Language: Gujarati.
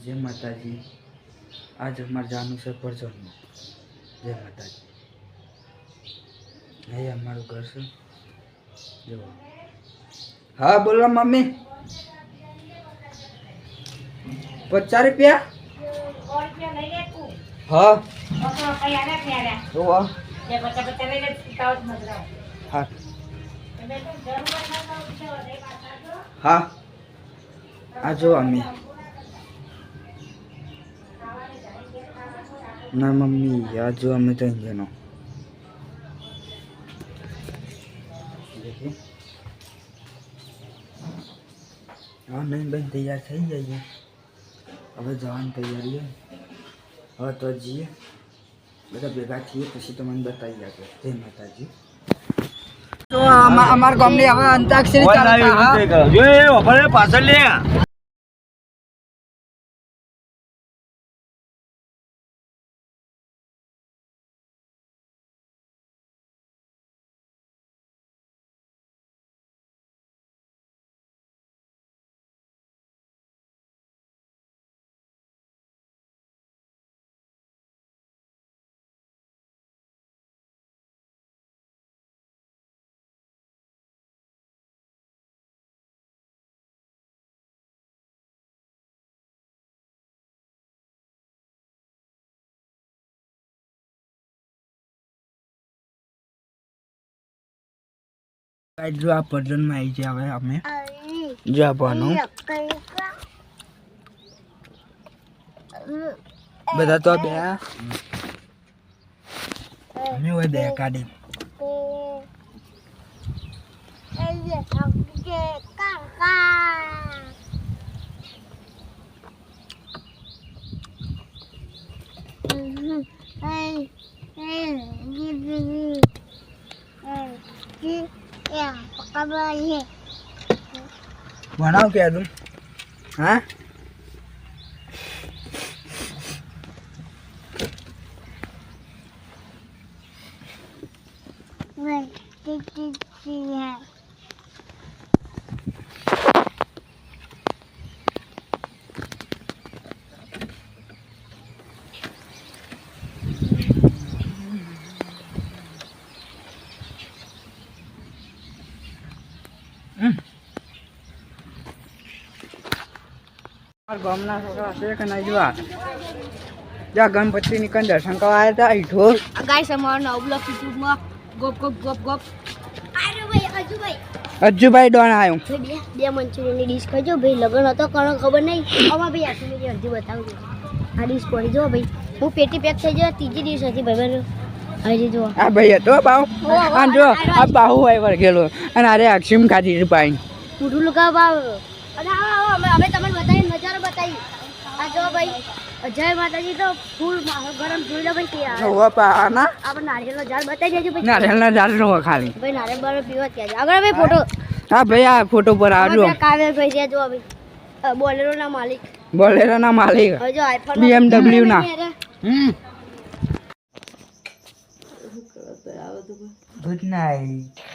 जय माता जी। आज हमारे जानू से परसों जय माता जी। ये हमारे घर से जो हाँ बोलो मम्मी 50 रुपया हाँ तो हाँ हाँ आज अम्मी ना मम्मी आज अमे तो इंजनो देखिए हाँ नहीं बहन तैयार थी जाइए હવે જવાની તૈયારી है હવે તો જઈએ બધા ભેગા થઈએ પછી તો મને બતાવી આપે જય માતાજી તો અમાર ગામની હવે અંતાક્ષરી ચાલે જો એ ઓફરે પાછળ લે जो आ पर्जन में आई जावे हमें जो आपनो बता तो बे हमें वो बे काडी बनाओ क्या तुम हाँ गामना छोकरा से के नहीं जुआ जा गणपति ની કંઈ દર્શન કરવા આવ્યા હતા ઈઠો ગાઈસ અમારો નવો બ્લોગ YouTube માં ગોપ ગોપ ગોપ ગોપ આરે ભાઈ અજુભાઈ ડોન આયો બે મંચુરિયન ની ડીશ ખાજો ભાઈ લગન હતો કોણ ખબર નહીં આમાં ભાઈ આખી મેં અરજી બતાવું આ ડીશ પડી જો ભાઈ હું પેટી પેક થઈ ગયો ત્રીજી ડીશ હતી ભાઈ હજી જો આ ભાઈ હતો બાવ આ જો આ બાહુ આય વળગેલો અને આરે અક્ષિમ ખાધી પાઈ પૂરું લગા બાવ અને અમે તમને બતાવી નજારો બતાવી આ જો ભાઈ જય માતાજી તો ફૂલ ગરમ જોઈ લો ભાઈ કે હોવા પાના આપણે નારિયેળનો ઝાડ બતાવી દેજો ભાઈ નારિયેળના ઝાડ નો ખાલી ભાઈ નારિયેળ બાર પીવા ક્યાં આગળ ભાઈ ફોટો હા ભાઈ આ ફોટો પર આવજો કાવેર ભાઈ છે જો ભાઈ બોલેરો ના માલિક હવે જો આઈફોન BMW ના ગુડ નાઈટ